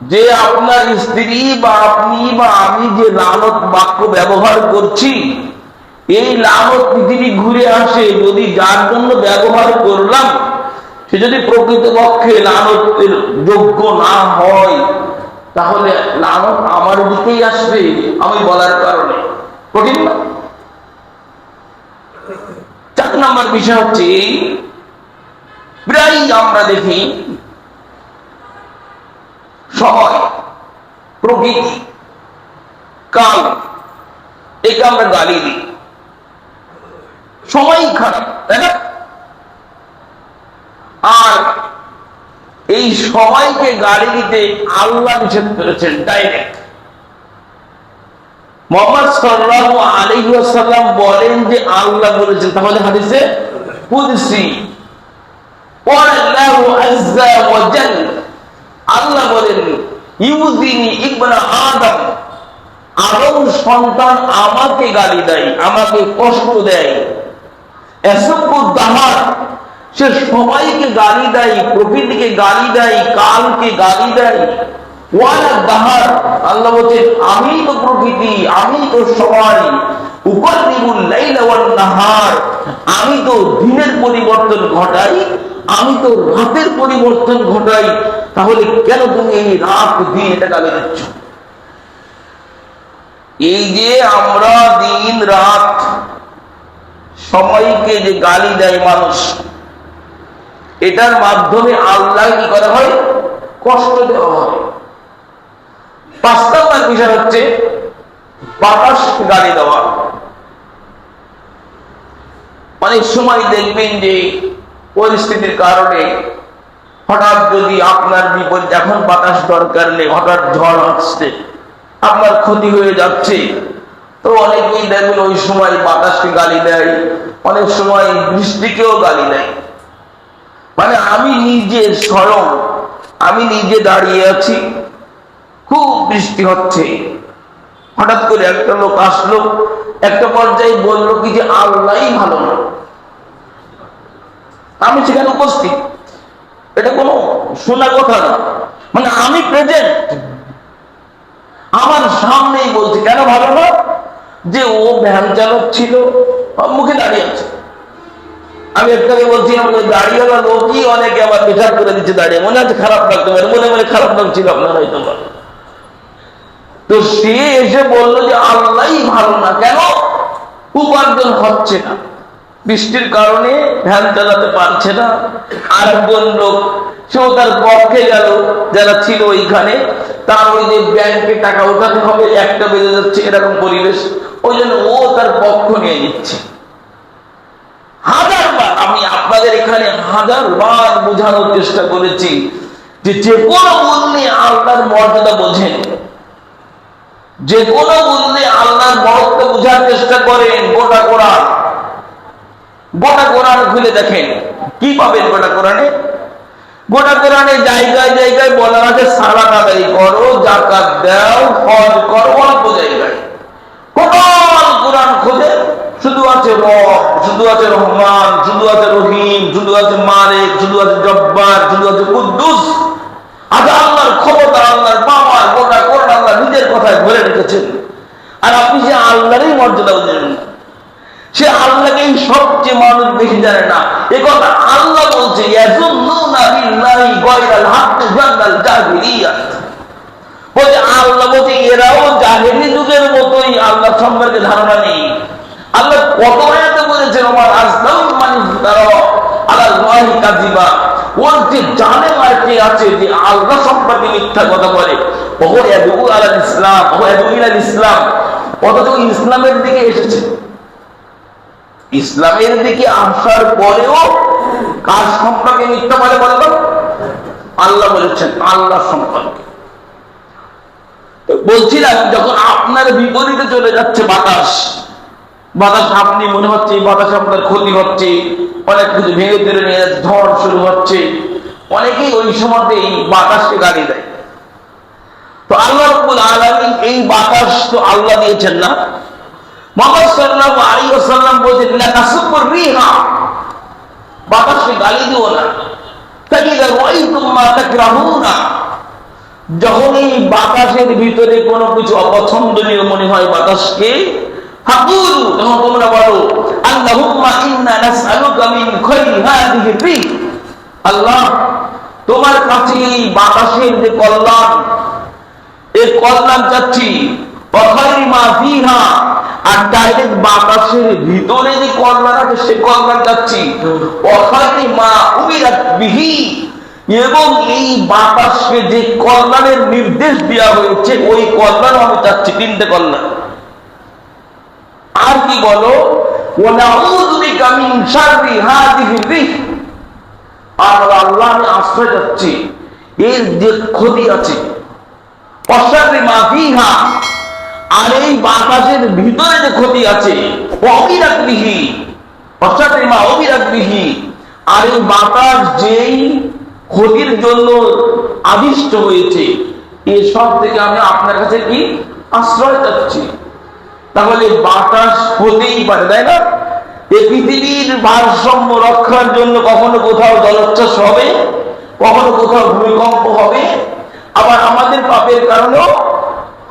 যে আপনার স্ত্রী বা আপনি বা আমি যে লানত বাক্য ব্যবহার করছি, এই লানত পৃথিবী ঘুরে আসে যদি যার জন্য ব্যবহার করলাম সে যদি প্রকৃতপক্ষে লানতের যোগ্য না হয় তাহলে লানত আমার দিকেই আসবে আমি বলার কারণে। কঠিন না? 4 নম্বর বিষয় হচ্ছে, প্রায় আমরা দেখি সময়, প্রকৃতি, কাল, একে আমরা গালি দিই। সময় খারাপ, তাই না? আর এই সময়কে গালি দিতে আল্লাহ নিষেধ করেছেন ডাইরেক্ট। মুহাম্মদ সাল্লাল্লাহু আলাইহি ওয়াসাল্লাম বলেন যে আল্লাহ বলেছেন, তাহলে হাদিসে কুদসি ওয়াল্লাহু আযজা ওয়া জাল্লা, আল্লাহ বলেন ইউজিনি ইবনা আদম, আদম সন্তান আমাকে গালি দেয়, আমাকে কষ্ট দেয়। এসবুদ দাহার, সে সময়কে গালি দেয়, প্রকৃতিকে গালি দেয়, কালকে গালি দেয়। ওয়ালা দাহার, আল্লাহ বলেন আমি তো প্রকৃতি, আমি তো সময়। উকাল্লিবুল লাইলা ওয়ান নাহার, আমি তো দিনের পরিবর্তন ঘটাই, আমি তো রাতের পরিবর্তন ঘটাই। তাহলে কেন তুমি এই রাত দিন এটা গালি দিচ্ছ? এই যে আমরা দিন রাত সময়কে যে গালি দেয় মানুষ, এটার মাধ্যমে আল্লাহ কি করা হয়? কষ্ট দেওয়া হয়। 5 নম্বর বিষয় হচ্ছে বাতাসকে গালি দেওয়া। অনেক সময় দেখবেন যে পরিস্থিতির কারণে হঠাৎ যদি আপনার বিপরীত, এখন বাতাস দরকার নেই, হঠাৎ ঝড় আসছে, আপনার ক্ষতি হয়ে যাচ্ছে, তো অনেকেই দেখবেন ওই সময় বাতাসকে গালি দেয়, অনেক সময় বৃষ্টিকেও গালি দেয়। মানে আমি নিজে স্বয়ং, আমি নিজে দাঁড়িয়ে আছি, খুব বৃষ্টি হচ্ছে, হঠাৎ করে একটা লোক আসলো, একটা পর্যায়ে বললো কি যে আল্লাহই ভালো না। আমি সেখানে উপস্থিত, এটা কোনো শোনা কথা না, মানে আমি প্রেজেন্ট, আমার সামনেই বলছে। কেন ভালো না? যে ও ভ্যান চালক ছিল, মুখে দাঁড়িয়ে আছে। আমি একটাকে বলছিলাম দাঁড়িয়েওয়ালা লোকই অনেকে আবার বিচার করে দিচ্ছে দাঁড়িয়ে, মনে হচ্ছে খারাপ লাগতো, মনে মনে খারাপ লাগছিল আপনার হয়তো। তো সে এসে বললো যে আল্লাহই ভালো না। কেন? উপার্জন হচ্ছে না, বৃষ্টির কারণে ভ্যান চালাতে পারছে না। আর একজন লোক, সেও তার পক্ষে গেল, যারা ছিল ওইখানে, তার ওই যে ব্যাংকে টাকা উঠাতে হবে, একটা বেজে যাচ্ছে, এরকম পরিবেশ, ওই জন্য ও তার পক্ষ নিয়ে নিচ্ছে। 1000 বার আমি আপনাদের এখানে 1000 বার বোঝানোর চেষ্টা করেছি যে যে কোনো মূল্যে আল্লাহর মর্যাদা বোঝেন, যে কোনো মূল্যে আল্লাহর মহত্ব বোঝার চেষ্টা করেন। গোটা কোরআন খুলে দেখেন, কি পাবেন গোটা কোরআনে? গোটা কোরআনে জায়গায় জায়গায় বলা আছে সালাত আদায় করো, যাকাত দাও, হজ করো। অল্প জায়গায় কোরআন খুঁজে শুধু আছে রব, শুধু আছে রহমান, শুধু আছে রহিম, শুধু আছে মালিক, শুধু আছে জব্বার, শুধু আছে কুদ্দুস। আজ আল্লাহর ক্ষমতা, আল্লাহর পাওয়ার গোটা কোরআন আল্লাহ নিজের কথায় ধরে রেখেছেন। আর আপনি সে আল্লাহরই মর্যাদা বুঝেন না, সে আল্লাহকেই সবচেয়ে মানুষ বেশি জানে না। এ কথা আল্লাহ বলছে, আল্লাহ বলছে এরাও জাহেলি যুগের মতোই আল্লাহ সম্পর্কে ধারণা নেই। আল্লাহ কত আয়াতে বলেছেন, আমার আসলাম মানুষ তারা আল্লাহ কাযিবা, ওর যে জানে আর কে আছে যে আল্লাহ সম্পর্কে মিথ্যা কথা বলে। ইসলাম, অথচ ইসলামের দিকে এসেছে, ইসলামের দিকে আসার পরেও কার সম্পর্কে মিথ্যা বলে? বলল আল্লাহ বলেছেন, আল্লাহ সম্পর্কে। বলছিলাম যখন আপনার বিপরীতে চলে যাচ্ছে বাতাস, আপনি মনে হচ্ছে এই বাতাস আপনার ক্ষতি হচ্ছে, অনেক কিছু ভেঙে ফেলে নিয়ে যাচ্ছে, ঝড় শুরু হচ্ছে, অনেকেই ওই সময় এই বাতাসকে গালি দেয়। তো আল্লাহ রাব্বুল আলামিন এই বাতাস তো আল্লাহ দিয়েছেন না। মুহাম্মদ সাল্লাল্লাহু আলাইহি ওয়াসাল্লাম বলেছেন, লা তাসুবুর রিহা, বাতাসকে গালি দিও না। ফাইদা রাআইতুম মা তাকরাহুনা, যখন এই বাতাসের ভিতরে কোনো কিছু অপছন্দনীয় মনে হয় বাতাসকে, ফাকুলু, তখন তোমরা বলো আল্লাহুম্মা ইন্না নাসআলুকা মিন খায়রি হাযিহি রিহ, আল্লাহ তোমার কাছে এই বাতাসের যে কল্যাণ, এই কল্যাণ চাচ্ছি। ওয়াখায়রি মা ফিহা, আর ডাইরেক্ট বাতাসের ভিতরে যে কল্যাণ আছে সে কল্যাণ চাচ্ছি। ওয়াখায়রি মা উমিরাত বিহি, এবং এই বাতাসকে যে কল্যাণের নির্দেশ দেওয়া হয়েছে ওই কল্যাণ আমি চাচ্ছি। 3টে কল্যাণ। আর কি বলো? ওয়া নাউযু বিকা মিন শাররি হাযিহি রিহ, আর আল্লাহ আমি আশ্রয় চাচ্ছি এর যে ক্ষতি আছে। ওয়াশাররি মা ফিহা, আর এই বাতাসের ভিতরে যে ক্ষতি আছে। ওয়াবিরাত বিহি, ওয়াশাররি মা উবিরাত বিহি, আর এই বাতাস যেই ক্ষতির জন্য আদিষ্ট হয়েছে, এই সব থেকে আমি আপনার কাছে কি আশ্রয় চাচ্ছি। তাহলে বাতাস হতেই পারে, তাই না? এই পৃথিবীর ভারসাম্য রক্ষার জন্য কখনো কোথাও জলোচ্ছ্বাস হবে, কখনো কোথাও ভূমিকম্প হবে, আবার আমাদের পাপের কারণেও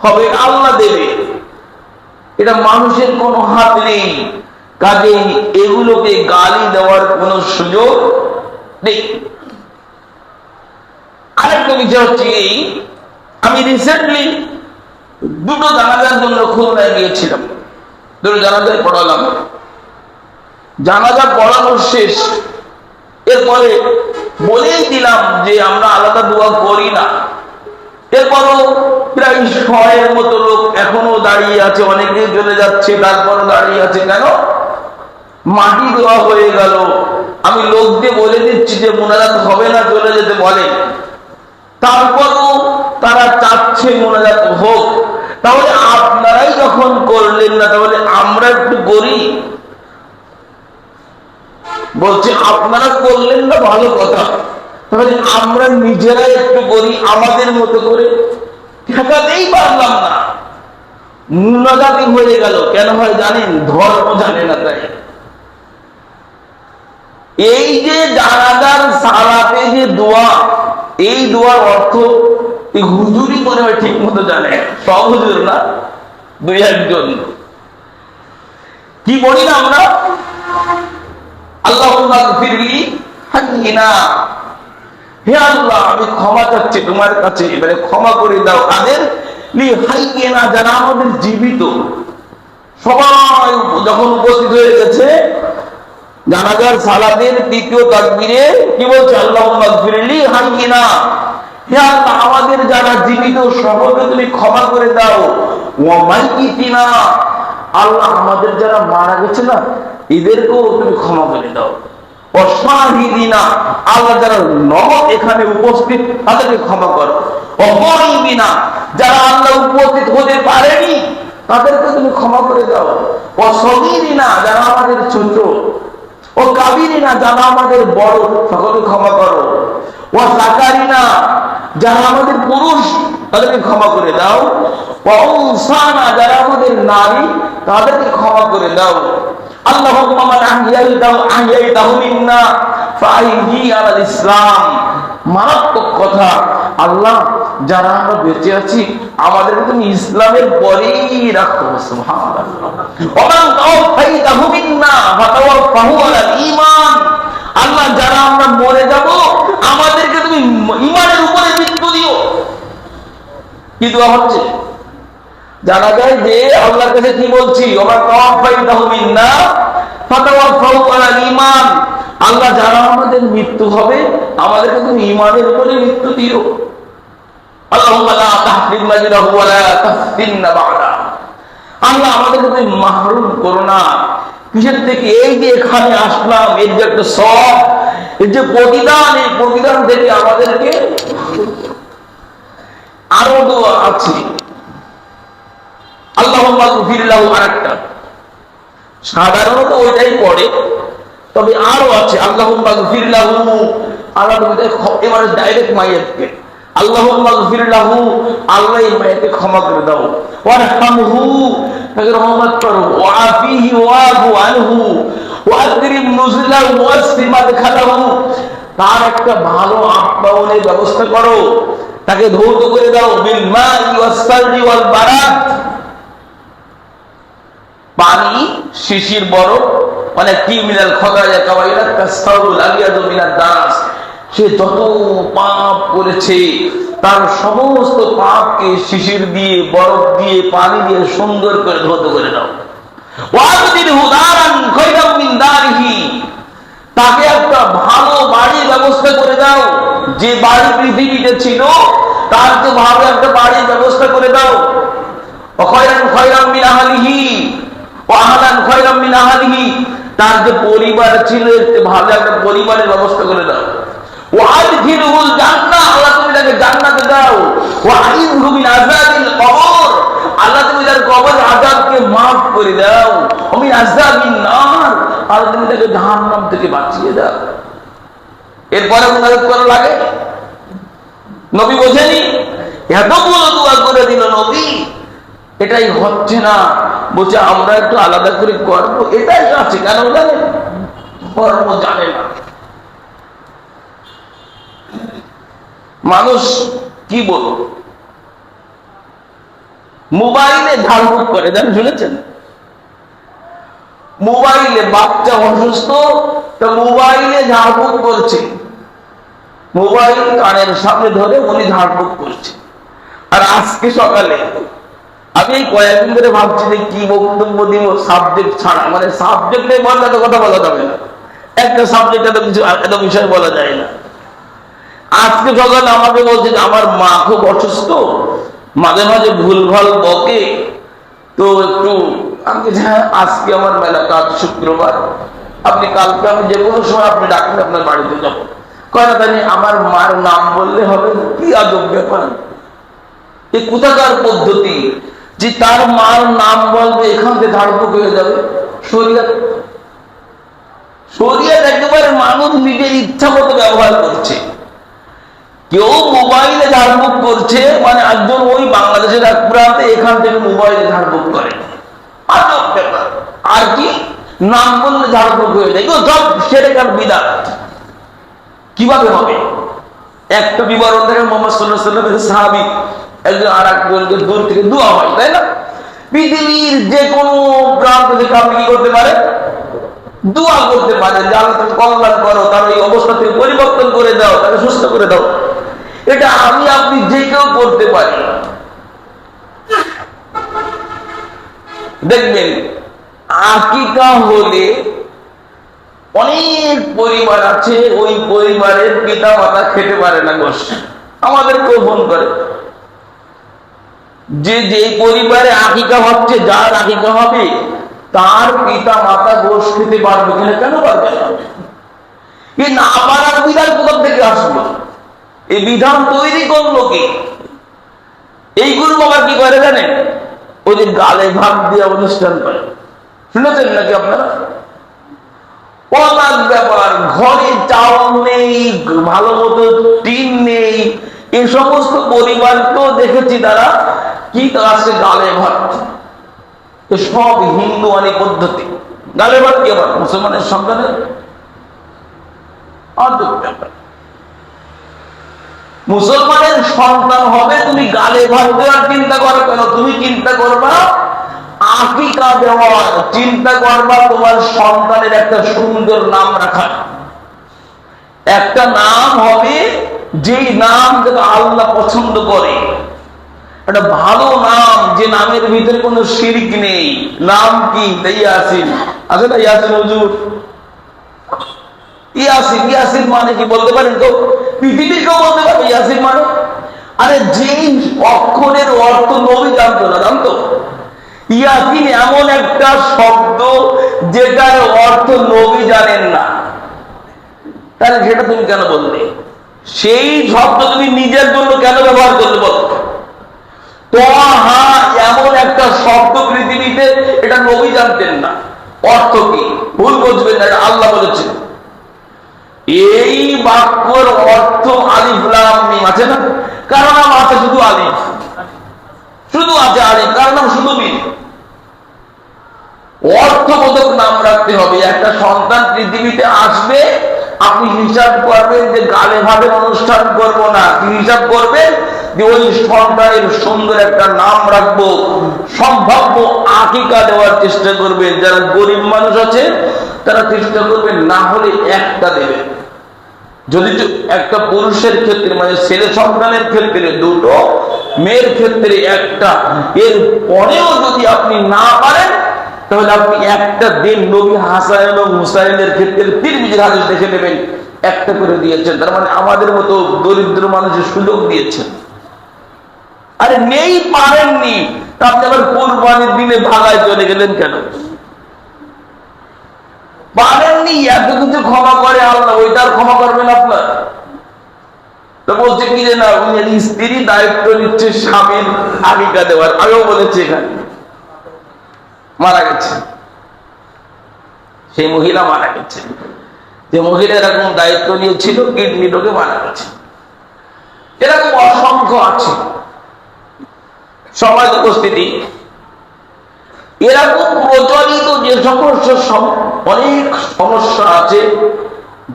হবে, আল্লাহ দেবে। এটা মানুষের কোনো হাত নেই। কাজেই এগুলোকে গালি দেওয়ার কোনো সুযোগ নেই। আরেকটা বিষয় হচ্ছে এই, আমি রিসেন্টলি 2টো জানাজার জন্য খুলনায় গিয়েছিলাম, 2টো জানাজায় পড়ালাম। জানাজা পড়ানো শেষ, এরপরে বলেই দিলাম যে আমরা আলাদা দোয়া করি না। এরপরও প্রায় 100-এর মতো লোক এখনো দাঁড়িয়ে আছে, অনেকে চলে যাচ্ছে, তারপরও দাঁড়িয়ে আছে। কেন? মাটি দেওয়া হয়ে গেল। আমি লোক দিয়ে বলে দিচ্ছি যে মোনাজাত হবে না, চলে যেতে বলে, তারপরও তারা চাচ্ছে মোনাজাত হোক। তাহলে আপনারাই যখন করলেন না, তাহলে আমরা একটু করি। বলছে আপনারা করলেন না, ভালো কথা, তাহলে আমরা নিজেরাই একটু করি আমাদের মতো করে। ঠেকাতেই পারলাম না, মোনাজাতি হয়ে গেল। কেন হয় জানেন? ধর্ম জানে না তাই। এই যে জানাজার সালাতে যে দোয়া, এই দোয়ার অর্থ এই হুজুরই মনে হয় ঠিক মতো জানে, সব হুজুর না, 2-1 জন। কি বলি না আমরা? আল্লাহুম্মা গফিরলি হাইয়িনা, হে আল্লাহ আমি ক্ষমা চাচ্ছি তোমার কাছে, এবারে ক্ষমা করে দাও কাদের? লি হাইয়িনা, যারা আমাদের জীবিত। সবাই যখন উপস্থিত হয়ে গেছে জানাজার সালাতের 3য় তাকবীরে কি বলছে? আল্লাহুম্মা গফিরলি হাইয়িনা, হে আল্লাহ আমাদের যারা জীবিত সকলকে তুমি ক্ষমা করে দাও। ওয়া মাইয়িতিনা, আল্লাহ আমাদের যারা মারা গেছে না এদেরকেও তুমি ক্ষমা করে দাও। অশাহিদিনা, আল্লাহ যারা নগদ এখানে উপস্থিত তাদেরকে ক্ষমা করো। অগরিবিনা, যারা আল্লাহ উপস্থিত হতে পারেনি তাদেরকে তুমি ক্ষমা করে দাও। অসগীরিনা, যারা আমাদের ছোট। ও কাবিরিনা, যারা আমাদের বড়, সকলকে ক্ষমা করো। ও যাকারিনা, যারা আমাদের পুরুষ তাদেরকে ক্ষমা করে দাও। ও উনসানা, যারা আমাদের নারী তাদেরকে ক্ষমা করে দাও। আল্লাহুম্মা মান আহইয়াইতাহু মিন্না ফাআইহি আলাল ইসলাম। মারাত্মক কথা, আল্লাহ যারা আমরা বেঁচে আছি আমাদেরকে তুমি ইসলামের পরেই রাখো। সুবহানাল্লাহ। ওয়া মান তাওফাইতাহু মিন্না ফাতাওয়াফাহু আলাল ঈমান। আল্লাহ যারা আমরা মরে যাব আমাদেরকে তুমি ঈমানের উপরে মৃত্যু দিও। কি দোয়া হচ্ছে? জানা যায় যে আল্লাহর কাছে কি বলছি? ওয়া মান তাওফাইতাহু মিন্না ফাতাওয়াফাহু আলাল ঈমান। আল্লাহ যারা আমাদের মৃত্যু হবে আমাদেরকে তুমি ঈমানের উপরে মৃত্যু দিও। আল্লাহুম্মা লা তাহরিমনা আজরাহু ওয়া লা তাফতিননা বা'দা। আল্লাহ আমাদেরকে তুমি মাহরুম করো না। কিসের থেকে? এই যে এখানে আসলাম, এর যে একটা সব, এর যে প্রতিদান, এই প্রতিদান থেকে আমাদেরকে। আরো দোয়া আছে, আল্লাহুম্মা গফির লাহু, আরেকটা সাধারণত ওইটাই পড়ে, তবে আরো আছে আল্লাহুম্মা গফির লাহু। আল্লাহ এবারে ডাইরেক্ট মাইয়াতকে আল্লাহুম্মা গফির লাহু, আল্লাহ এই মাইয়াতকে ক্ষমা করে দাও। ওয়ারহামহু, তাকে রহমত করো। ওয়াফিহি ওয়াফু আনহু ওয়াকরিম নুজুলাহু ওয়াসি মাদখালাহু, তার একটা ভালো আপ্যায়নের ব্যবস্থা করো, তাকে ধৌত করে দাও। বিল মাই ওয়াস সালজি ওয়াল বারাদ, পানি, শিশির বরফ, মানে কি মিনাল খদায়া কাওয়াইলা কাসতাউল আলিয়াদু মিনাদ দাস। সে যত পাপ করেছে তার সমস্ত পাপকে শিশির দিয়ে, বরফ দিয়ে, পানি দিয়ে সুন্দর করে ধৌত করে দাও। ওয়াজদিরহু দারান খায়রাম মিন দারিহি, তাকে একটা ভালো বাড়ির ব্যবস্থা করে দাও। যে বাড়ি পৃথিবীতে ছিল তার যে ভালো একটা বাড়ির ব্যবস্থা করে দাও। ওয়াখায়রান খায়রাম মিন আহলিহি ওয়া আহলান খায়রাম মিন আহলিহি, তার যে পরিবার ছিল ভালো একটা পরিবারের ব্যবস্থা করে দাও। ওয়াদখিলহুল জান্নাহ, আল্লাহ তুমি তাকে জান্নাতে দাও। ওয়াইযহু মিন আযাবিল কবর, আল্লাহ তুমি তার কবরের আযাবকে maaf করে দাও। ওয়া মিন আযাবিন নার, আল্লাহ তুমি তাকে জাহান্নাম থেকে বাঁচিয়ে দাও। এরপরে মুনাজাত করা লাগে? নবী বোঝেনি? এতগুলো দোয়া করে দিল নবী, এটাই হচ্ছে না। বলছে আমরা একটু আলাদা করে করবো, এটাই আছে। কেন জানেন? ধর্ম জানে না মানুষ। কি বলবো, মোবাইলে ঝাড়ফুঁক করে, জানেন, শুনেছেন? মোবাইলে বাচ্চা অসুস্থ, তো মোবাইলে ঝাড়ফুঁক করছে, মোবাইল কানের সামনে ধরে উনি ঝাড়ফুঁক করছে। আর আজকে সকালে আমি এই কয়েকদিন ধরে ভাবছি যে কি বক্তব্য দিব সাবজেক্ট ছাড়া, মানে সাবজেক্টে বললে এত কথা বলা যাবে না, একটা সাবজেক্ট এত বিষয় বলা যায় না। আজকে সকালে আমাকে বলছে যে আমার মা খুব অসুস্থ, মাঝে মাঝে ভুলভাল বকে, তো একটু আমি হ্যাঁ আজকে আমার মেলা কাজ শুক্রবার, আপনি কালকে আমি যে কোনো সময় আপনি ডাকলে আপনার বাড়িতে যাবো। কয় না তাই আমার মার নাম বললে হবে? কি আজব ব্যাপার, এই কোথাকার পদ্ধতি যে তার মার নাম বলবে এখান থেকে ধারপুক হয়ে যাবে। শরিয়াত, শরিয়াত একেবারে মানুষ নিজের ইচ্ছা মতো ব্যবহার করছে। কেউ মোবাইলে ঝাড়ফুঁক করছে, মানে একজন ওই বাংলাদেশের এক প্রান্তে এখান থেকে মোবাইলে ঝাড়ফুঁক করে, আজব ব্যাপার। আর কি নাম বললে ঝাড়ফুঁক হয়ে যায়, সব সেরেকার বিদাত। কিভাবে হবে? একটা বিবরণ থেকে মোহাম্মদ সাল্লাল্লাহু আলাইহি ওয়াসাল্লামের সাহাবী একজন আর একজনকে দূর থেকে দোয়া হয়, তাই না? পৃথিবীর যে কোনো প্রান্ত থেকে আপনি কি করতে পারেন? দোয়া করতে পারেন যে আল্লাহ তুমি কল্যাণ করো, তার এই অবস্থা থেকে পরিবর্তন করে দাও, তাকে সুস্থ করে দাও। এটা আমি আপনি যে কেউ করতে পারি। দেখবেন আকিকা হলে অনেক পরিবার আছে, ওই পরিবারের পিতা মাতা খেতে পারে না গোশ, আমাদেরকেও ফোন করে যে যে পরিবারে আকিকা হচ্ছে, যার আকিকা হবে তার পিতা মাতা গোশ খেতে পারবে কিনা? কেন পারবে না? এই না পারার বিধান কোথা থেকে আসলো? এই বিধান তৈরি করলো কি? এইগুলো বাবা কি করে জানেন? ওই যে গালে ভাত দিয়ে অনুষ্ঠান করে, শুনেছেন নাকি আপনারা? অবাক ব্যাপার, ঘরে চাউল নেই, ভালো মতো টিন নেই, এই সমস্ত পরিবারকেও দেখেছি তারা কি আছে গালে ভাত। সব হিন্দু আনি পদ্ধতি। গালে ভাত কি আবার মুসলমানের সন্তানের? অদ্ভুত ব্যাপার। মুসলমানের সন্তান হবে, তুমি গালে ভাত দেওয়ার চিন্তা করো কেন? তুমি চিন্তা করবা আকিকা দেওয়ার, চিন্তা করবা তোমার সন্তানের একটা সুন্দর নাম রাখা। একটা নাম হবে যেই নাম যেটা আল্লাহ পছন্দ করে, একটা ভালো নাম, যে নামের ভিতরে কোনো শিরক নেই। নাম কি? ইয়াসিন আছে না? ইয়াসিন হুজুর, ইয়াসিন। ইয়াসিন মানে কি বলতে পারেন তো? পৃথিবীর কেউ বলতে পারবে ইয়াসিন মানে? আরে যেই অক্ষরের অর্থ নবী জানতো না, জানতো? ইয়াসিন এমন একটা শব্দ যেটার অর্থ নবী জানেন না, তাহলে সেটা তুমি কেন বললে? সেই শব্দ তুমি নিজের জন্য কেন ব্যবহার করলে বলো? তোহা এমন একটা শব্দ পৃথিবীতে, এটা নবী জানতেন না, অর্থ কি? ভুল বুঝবেন না, এটা আল্লাহ বলেছেন। এই বাক্যর অর্থ আলিফ লাম মিম আছে না? কারণ নাম আছে শুধু আলিফ, শুধু আছে আলিফ, কারণ নাম শুধু মিম। অর্থবোধক নাম রাখতে হবে। একটা সন্তান পৃথিবীতে আসবে, আপনি হিসাব করবেন যে গালে ভাবে অনুষ্ঠান করবো না, হিসাব করবেন যে ওই সন্তানের সুন্দর একটা নাম রাখবো, সম্ভাব্য আকিকা দেওয়ার চেষ্টা করবেন। যারা গরিব মানুষ আছে তারা চেষ্টা করবেন না হলে একটা দেবেন। যদি একটা পুরুষের ক্ষেত্রে, মানে ছেলে সন্তানের ক্ষেত্রে দুটো, মেয়ের ক্ষেত্রে একটা, এর পরেও যদি আপনি না পারেন তাহলে আপনি একটা দিন নবী হাসান এবং হুসাইনের ক্ষেত্রে তিরমিজির হাদিস দেখে নেবেন, একটা করে দিয়েছেন। তার মানে আমাদের মতো দরিদ্র মানুষের সুযোগ দিয়েছেন। আরে নেই, পারেননি, আপনি আবার কোরবানির দিনে ভাগায় চলে গেলেন কেন? পারেননি, এত কিছু ক্ষমা করে আল্লাহ, ওইটার ক্ষমা করবেন আপনার? তো বলছে কি যে না, স্ত্রী দায়িত্ব নিচ্ছে স্বামীর আকিকা দেওয়ার। আগেও বলেছে এখানে মারা গেছে, সেই মহিলা মারা গেছে। যে মহিলা এরকম দায়িত্ব নিয়েছিল, কিডনি রোগে মারা গেছে। এরকম অসংখ্য আছে সমাজ উপস্থিতি। এরকম প্রচলিত যে সমস্ত অনেক সমস্যা আছে,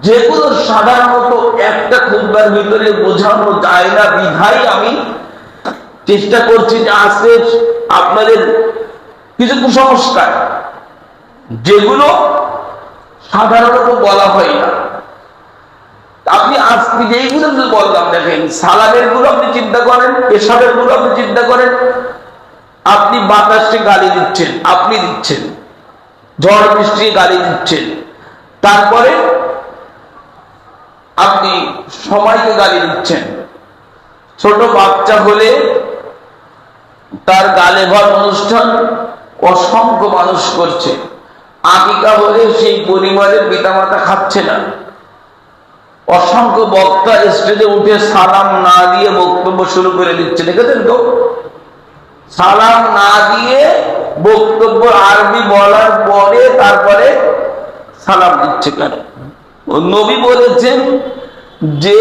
যেগুলো সাধারণত একটা খুতবার ভিতরে বোঝানো যায় না, বিধায় আমি চেষ্টা করছি যে আজকে আপনাদের কিছু কুসংস্কার যেগুলো সাধারণত বলা হয় না। আপনি আজকে যেইগুলো যদি বললাম, দেখেন সালামের গুলো আপনি চিন্তা করেন, পেশাবের গুলো আপনি চিন্তা করেন, আপনি বাতাসকে গালি দিচ্ছেন, আপনি দিচ্ছেন, ঝড় বৃষ্টি গালি দিচ্ছেন, তারপরে আপনি সময়কে গালি দিচ্ছেন। ছোট বাচ্চা হলে তার গালে ভর অনুষ্ঠান অসংখ্য মানুষ করছে, আকিকা হলে সেই পরিবারের পিতামাতা খাচ্ছে না। অসংখ্য বক্তা স্টেজে উঠে সালাম না দিয়ে বক্তব্য শুরু করে দিচ্ছে, দেখেছেন তো? সালাম না দিয়ে বক্তব্য আরবি বলার পরে তারপরে সালাম দিচ্ছে কেন? নবী বলেছেন যে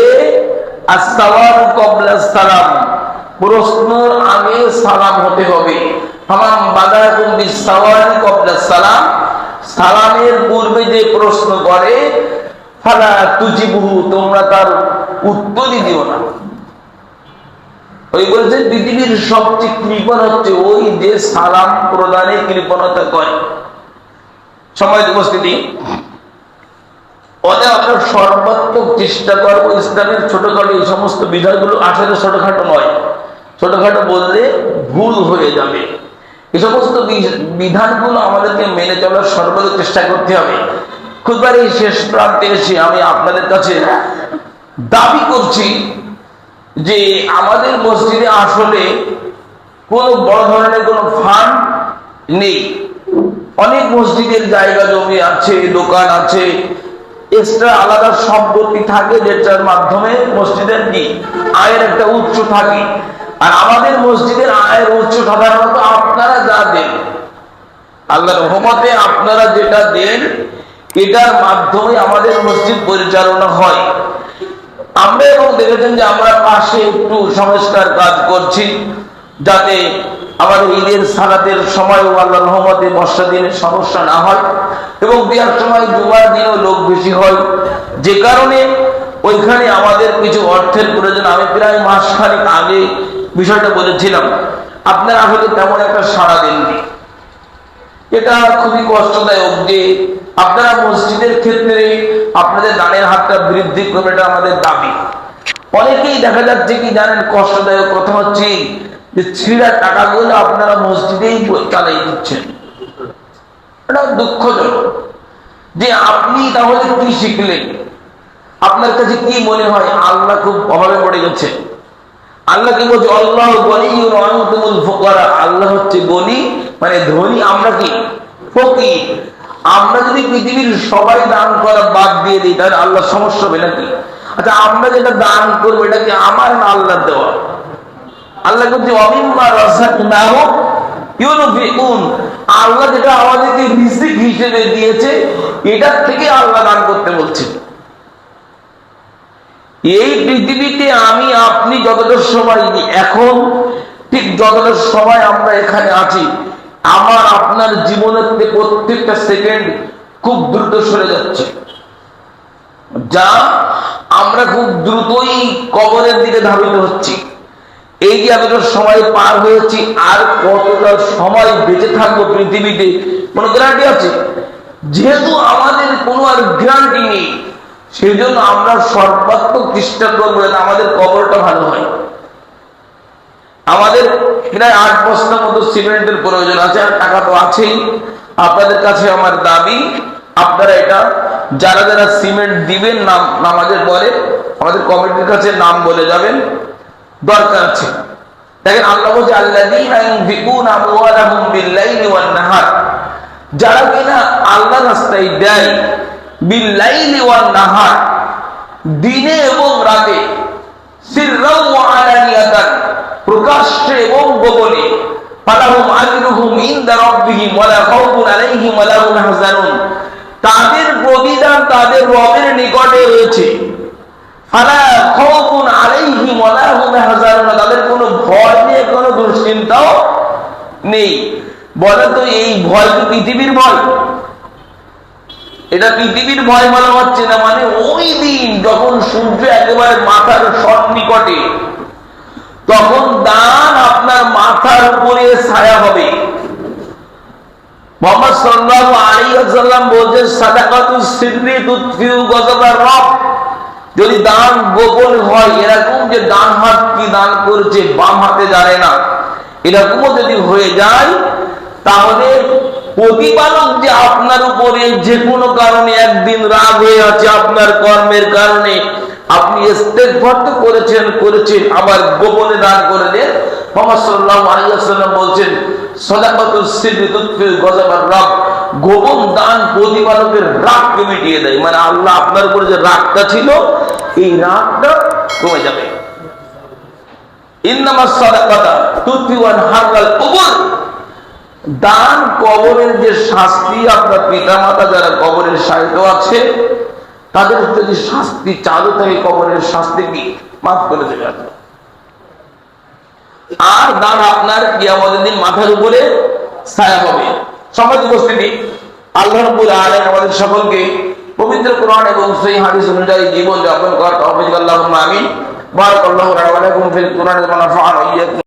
আসসালামু ক্বাবলা সালাম, প্রশ্নের আগে সালাম হতে হবে। ফামান বাদাকুম বিসসাওয়ালি ক্বাবলা সালাম, সালামের পূর্বে যে প্রশ্ন করে ফালা তুজিবুহু, তোমরা তার উত্তরই দিও না। ওই বলছে পৃথিবীর সবচেয়ে কৃপণ হচ্ছে ওই যে সালাম প্রদানে কৃপণতা করে। সময় উপস্থিতি, ওদের আমরা সর্বাত্মক চেষ্টা করবো ইসলামের ছোটখাটো এই সমস্ত বিধানগুলো আসলে ছোটখাটো নয়, ছোটখাটো বললে ভুল হয়ে যাবে। এই সমস্ত বিধানগুলো আমাদেরকে মেনে চলার সর্বদা চেষ্টা করতে হবে। খুববার এই শেষ প্রান্তে এসে আমি আপনাদের কাছে দাবি করছি যে আমাদের মসজিদে আসলে কোনো বড় ধরনের কোনো ফান্ড নেই। অনেক মসজিদের জায়গা জমি আছে, দোকান আছে, এক্সট্রা আলাদা সম্পত্তি থাকে যেটার মাধ্যমে মসজিদের কি আয়ের একটা উৎস থাকে। আর আমাদের মসজিদের আয়ের উৎস সাধারণত আপনারা যা দেন, আল্লাহর রহমতে আপনারা যেটা দেন এটার মাধ্যমে আমাদের মসজিদ পরিচালনা হয়। আমরা এবং দেখেছেন যে আমরা পাশে একটু সংস্কার কাজ করছি যাতে আমাদের ঈদের সালাতের সময় আল্লাহর রহমতে বর্ষা দিনের সমস্যা না হয় এবং বিয়ার সময় জুমার দিনও লোক বেশি হয়, যে কারণে ওইখানে আমাদের কিছু অর্থের প্রয়োজন। আমি প্রায় মাসখানেক আগে বিষয়টা বলেছিলাম, আপনারা আসলে তেমন একটা সাড়া দেননি। এটা খুবই কষ্টদায়ক যে আপনারা মসজিদের ক্ষেত্রে আপনাদের দানের হাতটা বৃদ্ধি করবে, এটা আমাদের দাবি। অনেকেই দেখা যাচ্ছে কি জানেন, কষ্টদায়ক কথা হচ্ছে যে ছিঁড়া টাকাগুলো আপনারা মসজিদেই চালাই দিচ্ছেন। এটা দুঃখজনক যে আপনি তাহলে কি শিখলেন? আপনার কাছে কি মনে হয় আল্লাহ খুব অভাবে পড়ে গেছে? আল্লাহ কি বলছে? আল্লাহ গনিয়্যুন ওয়া আনতুমুল ফুকারা, আল্লাহ হচ্ছে গনি মানে ধনী, আমরা কি ফকির। আমরা যদি পৃথিবীর সবাই দান করা বাদ দিয়ে দিই তাহলে আল্লাহ সমস্যা হবে নাকি? আচ্ছা, আমরা যেটা দান করবো এটা কি আমার না আল্লাহর দেওয়া? আল্লাহ বলছে ওয়ামিম্মা রাযাকনাহুম ইউনফিকুন, আল্লাহ যেটা আমাদেরকে রিজিক হিসেবে দিয়েছে এটার থেকে আল্লাহ দান করতে বলছে। এই পৃথিবীতে আমি আপনি যতটা সময় এখন ঠিক যতটা সময় আমরা এখানে আছি, আমার আপনার জীবনের প্রত্যেকটা সেকেন্ড খুব দ্রুত সরে যাচ্ছে, যা আমরা খুব দ্রুতই কবরের দিকে ধাবিত হচ্ছি। এই যে এতটা সময় পার হয়েছি, আর কতটা সময় বেঁচে থাকবো পৃথিবীতে কোনো গ্যারান্টি আছে? যেহেতু আমাদের কোনো আর গ্যারান্টি নেই, সেই জন্য আমরা সর্বাত্মক চেষ্টা করবো যাতে আমাদের কবরটা ভালো হয়। আমাদের প্রায় 8 বস্তা মতো সিমেন্টের প্রয়োজন আছে, আর টাকা তো আছেই। আপনাদের কাছে আমার দাবি, আপনারা এটা যারা যারা সিমেন্ট দিবেন নামাজের পরে আমাদের কমিটির কাছে নাম বলে যাবেন, দরকার আছে। দেখেন আল্লাহ বলছে আল্লাযীনা ইউনফিকুনা আমওয়ালাহুম বিল-লাইলি ওয়ান-নাহার, যারা কিনা আল্লাহর রাস্তায় দেয় বিল-লাইলি ওয়ান-নাহার, দিনে এবং রাতে, সিররাও ওয়া আলানিয়াতান, প্রকাশ্যে এবং গোপনে, ফালাহুম আজরুহুম ইনদা রাব্বিহিম ওয়া লা খাউফুন আলাইহিম ওয়া লা হুম ইয়াহজানুন, তাদের প্রতিদান তাদের রবের নিকটে রয়েছে। ফালা খাউফুন আলাইহিম ওয়া লা হুম ইয়াহজানুন, তাদের কোনো ভয় নেই, কোনো দুশ্চিন্তাও নেই। বলে তো এই ভয় কি পৃথিবীর ভয়? এটা পৃথিবীর ভয় বলা হচ্ছে না। মানে ওই দিন যখন সূর্য একেবারে মাথার সন্নিকটে, তখন দান আপনার মাথার উপরে ছায়া হবে। মুহাম্মদ সাল্লাল্লাহু আলাইহি ওয়াসাল্লাম বলেন সাদাকাতুস সিররি তুতফিউ গযবার রব, যদি দান গোপন হয়, এরকম যে ডান হাত কি দান করছে বাম হাতে জানে না, এরকমও যদি হয়ে যায়, তাহলে প্রতিপালক যে আপনার উপরে যে কোনো কারণে একদিন রাগ হয়ে আছে, আপনার কর্মের কারণে আপনি ইস্তেগফার তো করেছেন আবার গোপনে দান করে দেন। মুহাম্মদ সাল্লাল্লাহু আলাইহি ওয়াসাল্লাম বলছেন, সাদাকাতুস সিররি তুতফিল গযাবার রাব, গোপন দান প্রতিপালকের রাগকে মিটিয়ে দেয়। মানে আল্লাহ আপনার উপরে যে রাগটা ছিল, এই রাগটা কমে যাবে। ইন্নামাস সাদাকাতু তুতফিউ আন হাররাল কুবুর, দান কবরের যে শাস্তি, আপনার পিতামাতা যারা কবরের শায়িত আছে তাদের যদি শাস্তি চালু থাকে, কবরের শাস্তি কি মাফ করে দেবে আল্লাহ। আর দান আপনার কিয়ামতের দিন মাথার উপরে ছায়া হবে। সমাজ উপস্থিতি, আল্লাহ রাব্বুল আলামিন আমাদের সকলকে পবিত্র কোরআন এবং সহিহ হাদিস অনুযায়ী জীবন যাপন করার তৌফিক আল্লাহুম্মা আমিন। বারাকাল্লাহু লানা ওয়া লাকুম ফিল কোরআনি ওয়া নাফা'না ওয়া ইয়্যাকুম।